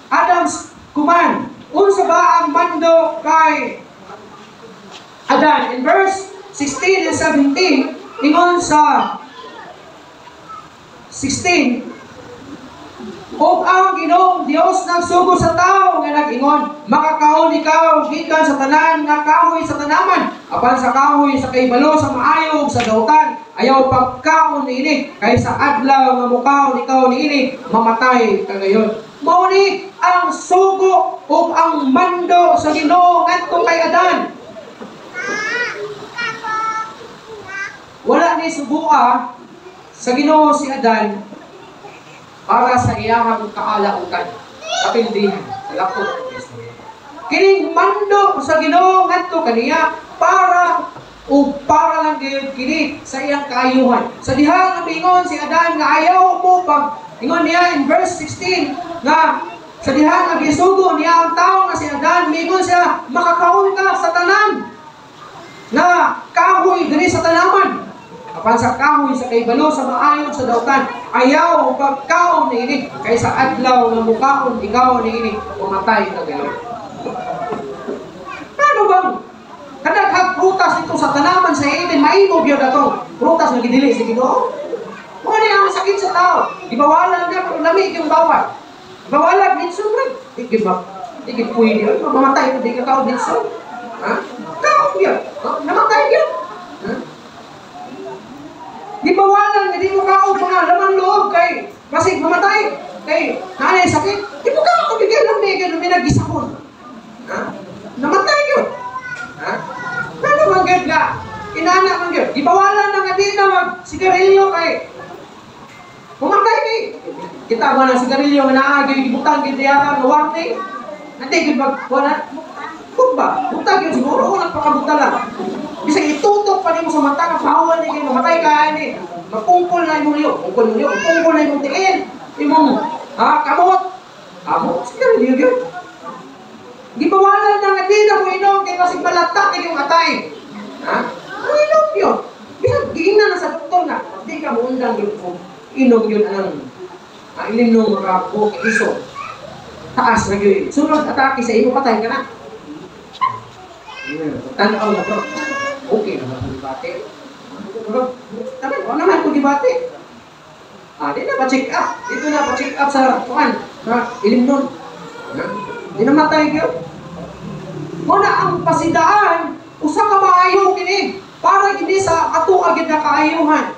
Adam's command. Unsa ba ang mando kay Adan? In verse 16 and 17, ingon sa 16, ug ang Ginoong Dios nagsugo sa tao nga nag-ingon, makakaon ikaw gikan sa tanan nga kahoy sa tanaman, apan sa kahoy sa kaibalo sa maayo ug sa dautan, ayaw pagkaon niini, kay sa adlaw nga mukaon ikaw niini, mamatay ka gayon. Mao ni ang sugo ug ang mando sa Ginoo ngadto kay Adan. Wala ni subuha sa Ginoo si Adan para sa iyahang kaalautan, kapindihan, sa lakot ng istorya. Kining mando sa Ginoo ngadto kaniya para lang gyud kini sa iyang kaayuhan. Sa diha nga mingon si Adan nga ayaw mo pag ingon niya in verse 16 nga sa diha nga gisugo niya ang tawo nga si Adan, mingon siya, makakaon ka sa tanan na kahoy diri sa tanaman. Apan sa kahoy sa kaibalo sa maayo sa dautan, ayaw pagkaon niini, kay sa adlaw nga mukaon ikaw niini, mamatay ka gayon. Ano bang kadaghan prutas ito sa tanaman sa Eden, maimog yun ato prutas nga gidili sa Ginoo? Mo ni ang sakit sa tao, ibawalan na kung lami yung bawal. Ibawalan minsan ra, ikit ba? Ikit pwede, mamatay ko di ka tao minsan. Ha? Tao yun, namatay yun. Ha? Di bawalan, hindi mo kao mga laman loob kay kasi mamatay kay nanay sakit. Di mo kao bigyan lang may nagisakon. Ha? Namatay yun. Ha? Ano man gud ka? Inana man gud. Di bawalan na nga di na mag sigarilyo kay mamatay kay. Kita ba na sigarilyo nga naagi gibutang gid diha nga warning. Nanti gid mag wala. Kung ba? Butang yun siguro o nagpakabutala. Bisag itutok pa mo sa mata nga bawal ni kayo mamatay ka ni. Mapungkol na imong liyo. Pungkol mo liyo. Pungkol na imong tiin. Imong kamot. Kamot? Sige rin yun. Gibawalan na nga di na mo inom kaya kasi malatak na yung atay. Ha? Ano inom yun? Bisag giingnan na sa doktor na. Di ka mo undang yun kung inom yun ang ilinom mga buhok iso. Taas na yun. Sunod atake sa imo patay ka na. Tanaw na bro. Okay naman kung dibate. Tapi wala naman kung dibate. Di na pa-check up. Dito na pa-check up sa kuan. Ilim nun. Di na matay yun. Muna ang pasidaan, usa ka maayo kini. Para hindi sa ato agad na kaayuhan.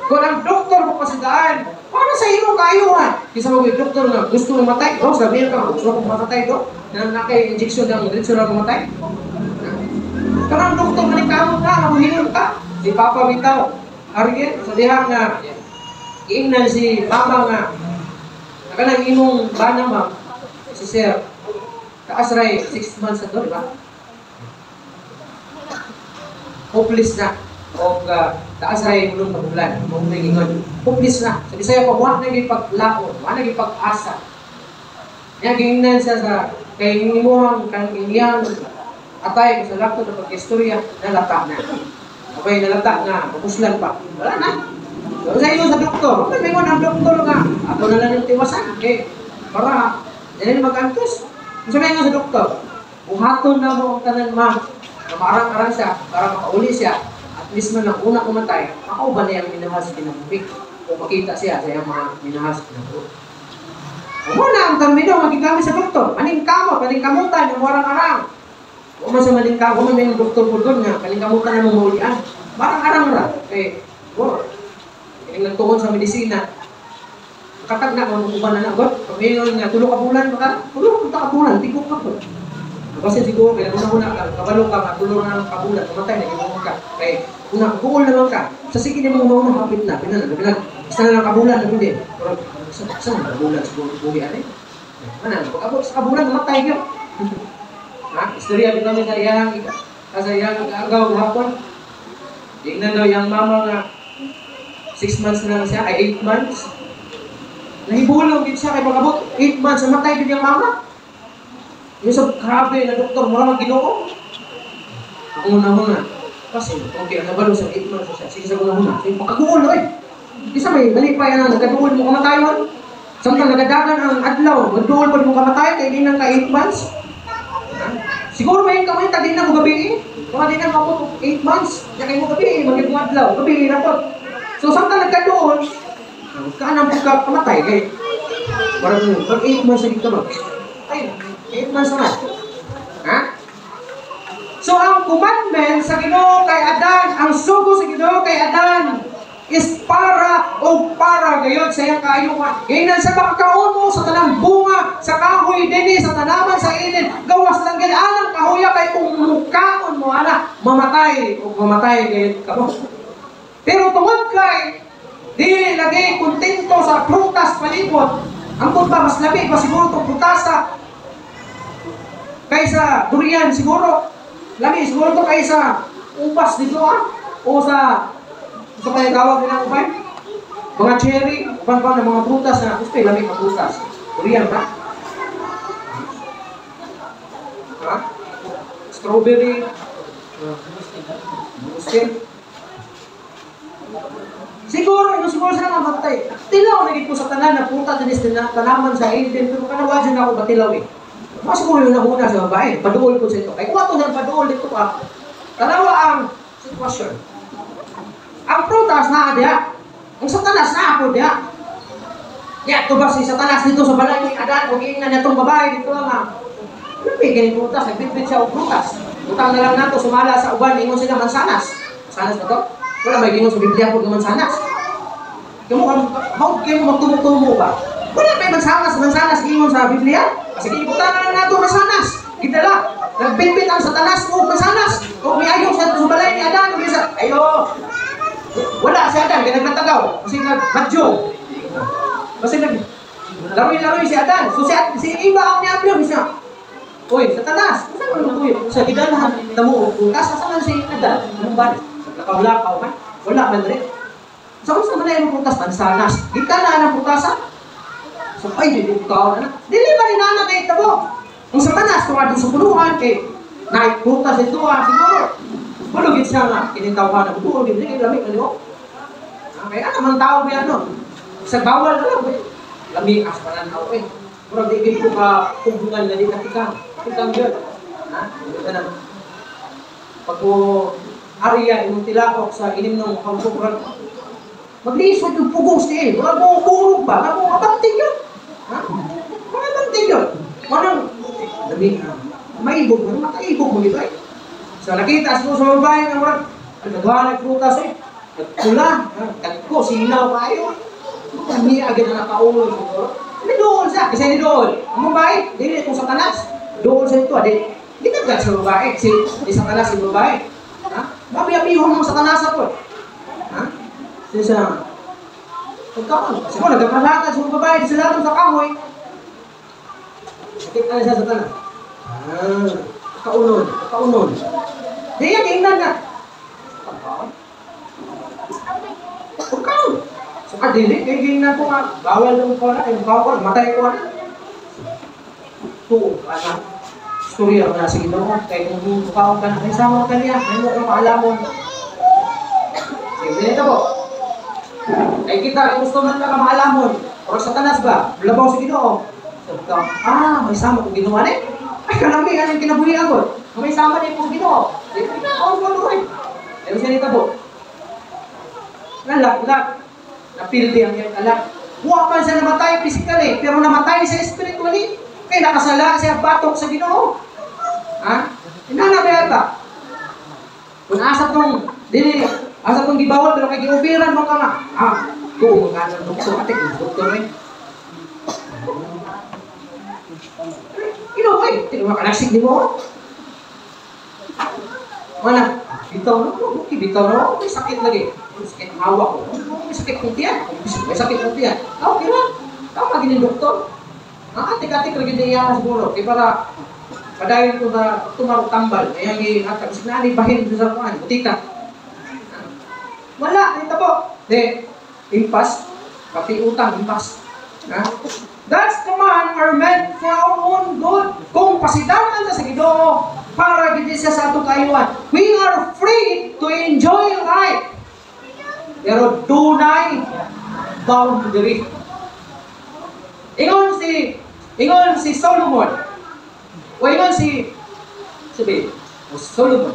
Kung ang doktor mo pasidaan, para sa iyong kaayuhan. Kisa mag-doktor na gusto mong matay. Sabihin ka, gusto mong matay do. Na naka-injection ng diretso na mamatay. Karang doktor manikamo ka, mamuhingon ka. Si Papa bitaw. Arigin, sa dihang nga, iingnan si Mama nga. Nakanang imong bana ma'am, si Sir. Taas ray, 6 months na doon, di ba? Hopeless na. O taas ray, mulong pagulan. Mong nangingon. Hopeless na. Sabi sa'yo pa, wala naging paglaon, wala naging pag-asa. Yan, giingnan siya sa, kay imuhang, kang inyang, atay ko sa lakto na pag-istorya, nalata na. Okay, nalata na, pupuslan pa. Wala na. So, sa iyo sa doktor, may mo ng doktor nga. Ako na lang yung tiwasan. Okay, para, yan mag-antos. Sabi nga sa doktor, kung haton na mo ang tanan ma, na maarang-arang siya, para makauli siya, at least man ang una kumatay, makauban na yung minahas kinabubik. Kung makita siya sa yung mga minahas kinabubik. Kung muna ang termino, magigamit sa doktor. Maning kamo, maning kamutan, yung warang-arang. Kung man sa maling ka, kung man may doktor po doon nga, kalingkamutan na mong maulian. Barang arang ra. Eh, kining nagtuon sa medisina. Katag na, kung uban na nagot. Pag ngayon nga, tulong ka bulan, tulong ka bulan, tigok ka po. Kasi siguro, kaya una-una ka, kabalo ka, tulong na ka bulan, tumatay na, ginawa ka. Kaya, buol naman ka. Sa sige niya mga mauna, hapit na, pinag, isa na lang kabulan, hindi. Pero, saan ang kabulan, siguro, buhian eh. Ano, pag-abot sa kabulan, namatay ka. Istorya dito kami kariyahang kasi yang agaw hapon. Tingnan daw yung mama nga 6 months na lang siya, ay 8 months. Nahibulong din siya kay pag-abot 8 months, namatay din yung mama. Yung sa grabe na doktor, wala mag-ginoo. Ako muna. Kasi, okay, nabalo sa 8 months siya. Sige sa muna. Sige, pagkaguol, oy. Isa may mali pa yan, nagkaguol mo kamatayon. Samtang nagadagan ang adlaw, magduol pa mo kamatay, kaya di nang ka 8 months. Siguro may kamay, tagin na mo gabi Kung di na mo 8 months, kaya mo gabi magiging adlaw, gabi na po. So samtang nagkadoon, kaanang po ka kamatay, kaya parang 8 months na dito mo. Ay, 8 months na. Ha? So ang commandment sa Ginoo kay Adan, ang sugo sa Ginoo kay Adan, is para o para gayon sa iyang kaayuhan. Gaynan sa makakaon mo sa tanang bunga, sa kahoy din, sa tanaman sa Eden, gawas lang ganyan, anang kahoya kay kung mukaon mo, ana, mamatay o mamatay gayon ka mo. Pero tungod kay, di lagi kontento sa prutas palibot, ang ba mas labi pa siguro itong prutasa kaysa durian siguro. Labi siguro ito kaysa ubas dito o sa kaya tawag nila upay? Mga cherry, upan pa ng mga prutas na gusto lamig na prutas. Durian ba? Ha? Strawberry, muskin. Siguro sila mamatay. Tilaw na po sa tanan na punta din na tanaman sa Eden, pero kanawadyan ako batilaw eh. Mas siguro yung nahuna sa babae, paduol ko sa ito. Kaya kung ito na paduol dito ka, tanawa ang sitwasyon. Ang prutas na dia, ang satanas na ako dia. Ya, ito ba si satanas dito sa balay ni Adan, kung iingnan niya itong babae dito nga. Nabigyan yung prutas, nagbitbit siya o prutas. Utang na lang nato, sumala sa uban, ingon sila mansanas. Mansanas na to? Wala may gingon sa Biblia kung mansanas. Kamu magtumutumo ba? Wala may mansanas ingon sa Biblia. Kasi utang na lang nato mansanas. Kita lang, nagbitbit ang satanas o mansanas. Kung may ayaw sa balay ni Adan, ayo. Wala si Adan, kaya nagtatagaw. Kasi nag-badyo. Kasi nag-laroy-laroy si Adan. So si Eva ang niablo. Siya, uy, satanas. Saan mo naman sa gidalahan, tamo, kasi saan si Adan? Anong ba? Lakaw-lakaw, man. Wala man rin. So kung saan na yung putas, mansanas. Kita na ang putasan. So, ay, hindi ko na. Dili ba rin na kayo tabo? Kung satanas, kung adun sa puluhan, naikputas ito, siguro. Malugit siya nga, kinitaw na buo, hindi lamig na liwo. Kaya naman tao ba yan, no? Sa bawal na lang, lamig as pa ng tao, Murag di ko ka hubungan na di katikang. Katikang yun. Ito na. Pag po, ariya, yung tilakok sa inim ng kampukuran, mag-liisot yung pugos niya, Murag mo kurog ba? Murag mo kabanting yun. Mga banting yun. Manang, lamig, maibog mo, makaibog mo ito, So nakita sa babae na murag, naghawa nagprutas nagpula, nagko, sinaw kayo. Kami agad na nakaulo siguro. Hindi doon siya, kasi hindi doon. Ang babae, hindi kung satanas. Doon sa ito, hindi nagkat sa babae, kasi di satanas si babae. Mabiyabiho mo satanas ako. Kasi siya, pagkaon, kasi mo nagkakalakad sa babae, di sila sa kahoy. Sakit na siya satanas. Kaunon. Di yan, tingnan na. Pagkaon. So, kadili, tingnan ko nga. Bawal lang ko na, bawal, matay ko na. Ito, storya na sige doon. Kaya kung pagkaon ka na, may sama ka niya, may mo kang maalamon. Sige, ganito po. Kaya kita, gusto man ka maalamon. Pero satanas ba? Labaw sa Ginoo. May sama kong ginawa na Ay, kalami, anong kinabuhi ako? May sama niya kong Ginoo. Pero siya nito po. Nalak. Napildi ang iyong alak. Huwag man siya namatay physically, pero namatay siya spiritually. Kaya nakasala siya batok sa Ginoo. Inanabay ba? Kung asa tong gibawal, pero kay giubiran mo ka nga. Kung magkano ng doktor, doktor Naksik di mo? Mana? Bitaw na. May sakit lagi. May sakit hawak ko. May sakit ng tiyan. May sakit ng tiyan. Okay lang. Tama din yung doktor. Atik-atik lagi niya siguro. Kaya para padayon ko na tumarok tambal. Kaya yung kasi bahin sa kuhan. Butika. Wala. Ito po. Impas. Pati utang. Impas. That's command are meant for our own good. Kung pasidanan sa Ginoo para gid siya sa atong kayuan. We are free to enjoy life. Pero dunay boundary. Ingon si Solomon. O ingon si Solomon.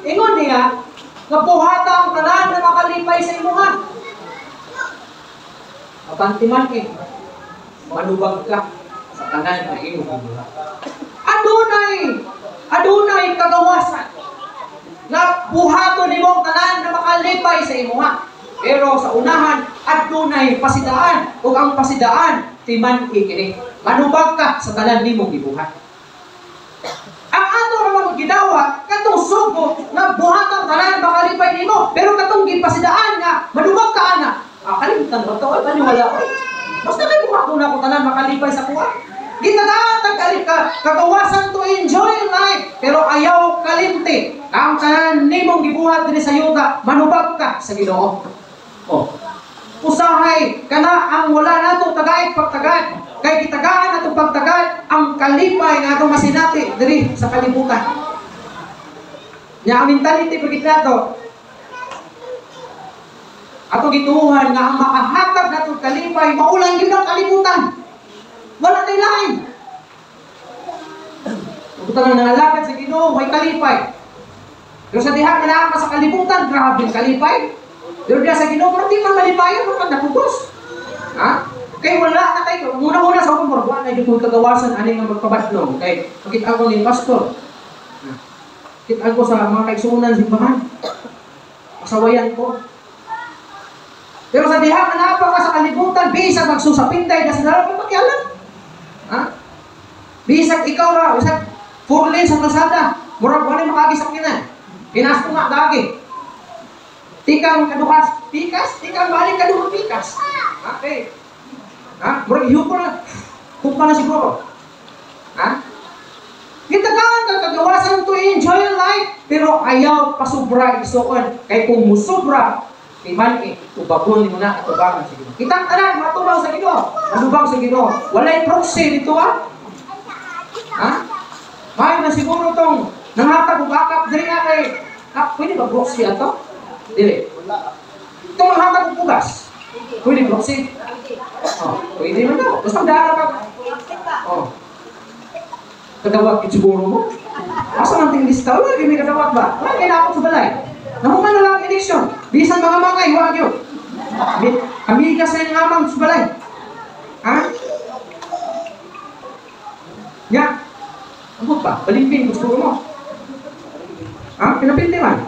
Ingon niya, nga buhata ang tanan na makalipay sa imuha. Abantiman manubag ka sa tanan na imuha. Adunay kagawasan na buhaton nimo ang tanan na makalipay sa imuha. Pero sa unahan, adunay pasidaan, ug ang pasidaan timan kini. Manubag ka sa tanan nimong gibuhat. Ang ato naman gidawat katong sugo na buhatang tanan makalipay nimo, pero katong gipasidaan nga manubag ka ana. Kalimutan ba to? Paniwala ko. Basta kay buhaton na ko tanan makalipay sa kuha. Gitagatag ka kagawasan to enjoy life, pero ayaw kalimti. Ang tanan nimong gibuhat dinhi sa yuta, manubag ka sa Ginoo. Usahay kana ang wala nato tagay pagtagad. Kay gitagaan atong pagtagad ang kalipay nga atong masinati diri sa kalibutan. Nya ang mentality pagit nato ato gituhan nga ang makahatag nato kalipay maulang gyud ang kalibutan. Wala tay lain. Kung tanang nangalakad sa Ginoo way kalipay. Pero sa diha nga sa kalibutan grabe kalipay. Pero diya sa Ginoo pero di man malipayon kung napugos. Ha? Kay wala na kayo. Muna-muna sa akong marbuan na yung kagawasan ani nga magpabatlong. Kay makita ko ni pastor. Kita ko sa mga kaigsunan simbahan. Pasawayan ko. Pero sa diha manapa ka sa kalibutan, bisag magsusapinday na sa dalang pakialam. Ha? Bisag ikaw ra, bisag 4 lanes sa kalsada. Murag wala makagisakinan. Pinas ko nga dagi. Tikang kadukas, tikang balik kadukas, tikas. Okay. Ha? Murag yuko na. Kumpa na siguro. Ha? Gitagaan ka kagawasan to enjoy life, pero ayaw pasubra isuon. Kay kung musubra, timan ubagon mo na atubangan sa Ginoo. Kitang tanan matubaw sa Ginoo. Manubang sa Ginoo. Walay proxy dito ha. Ha? May na siguro tong nangatag og akap diri nga kay pwede ba proxy ato? Dili. Itong nangatag og pugas. Pwede proxy. Pwede man daw. Basta dara ka. Kadawat siguro mo. Asa man ting lista wala gyud kadawat ba? Wala kay napot sa balay. Nahuman na lang eleksyon. Bisan mga mangay, wag yun. Kami kasi ng amang subalay. Ha? Nya. Ano ba? Balimpin, gusto mo. Ha? Pinapinti man.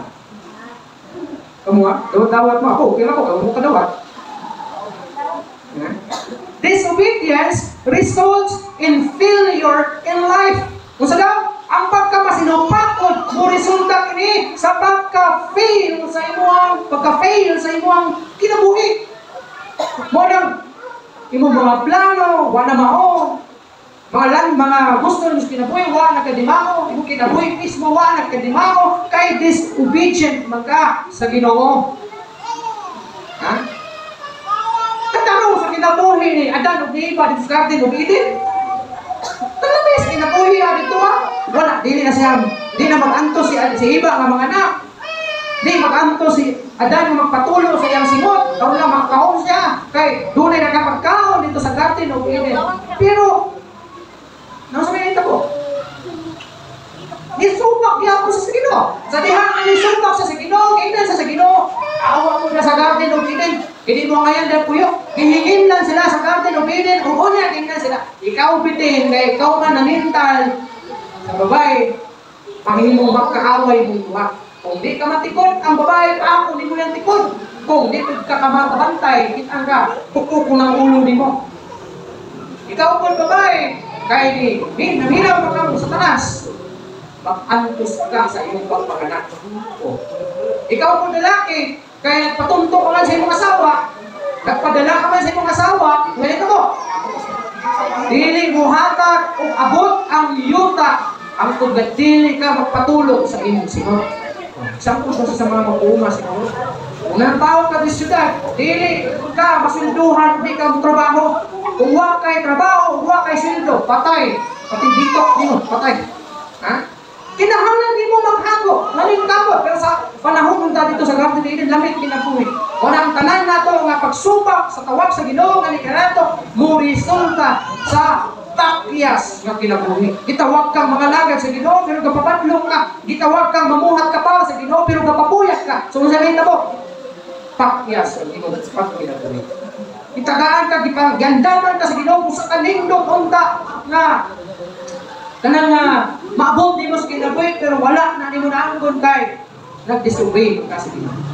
Kamu ha? Dawat-dawat mo ako. Okay lang ako. Kamu mo kadawat. Ha? Disobedience results in failure in life. Kung sa daw, ang pagkamasinupakot mo resulta kini sa pagka-fail sa imuang kinabuhi. Mo nang imong mga plano, wala mao. Mga gusto ng kinabuhi, wala nagkadimaho. Imong kinabuhi mismo, wala nagkadimaho. Kay disobedient man ka sa Ginoo. Ha? Kataro sa kinabuhi ni Adan ug ni Eva, sa garden ug Eden. Talabis, kinabuhi dito ha. Wala, dili na siya, di na mag-anto si Eva nga mga anak. Di mag-anto si Adan nga magpatulo sa iyang singot. Karon lang makakaon siya. Kay dunay nakapagkaon dito sa garden o Eden. Pero, nasa may ko? Nisupak niya ako sa Ginoo. Sa diha nga nisupak sa Ginoo, kailan sa Ginoo. Awa mo na sa garden o Eden. Hindi mo ngayon dahil puyo. Hihingin lang sila sa garden o Eden. Kung unya, tingnan sila. Ikaw bitin, kaya ikaw man nanintal sa babae, pangin mong magkaaway mong buha. Kung di ka matikod, ang babae, ako di mo yung tikod. Kung di ka kamakabantay, kitang ka, puko ng ulo di mo. Ikaw po babae, kaya di, namiraw ka mo sa tanas, mag-antos ka sa iyong pagpaganak. Ikaw po lalaki, kaya nagpatunto ka man sa iyong asawa, nagpadala ka man sa iyong asawa, ngayon ako, dili mo hatag o abot ang yuta ang tugatili ka magpatulog sa inyong sinod. Sampo sa mga mag-uuma siguro. Kung nang ka di syudad, dili ka masunduhan, di ka trabaho. Kung wala kay trabaho, wala kay sweldo, patay. Pati dito, patay. Ha? Kinahanglan di mo maghago, laling kabot. Pero sa panahon ng dito sa Garden Eden, lamit kinabuhi. O Unang tanan nato nga pagsubak sa tawag sa Ginoo nga ni kanato mo resulta sa takyas nga kinabuhi. Gitawag kang mga lagad sa Ginoo pero gapapadlong ka. Gitawag kang mamuhat ka pa sa Ginoo pero gapapuyat ka. So sa mo, takyas ang Ginoo sa kinabuhi. Itagaan ka, gipagandaman ka sa Ginoo kung sa kanindot unta nga kanang maabot nimo sa kinabuhi pero wala na nimo naanggon kay nag-disobey ka sa Ginoo.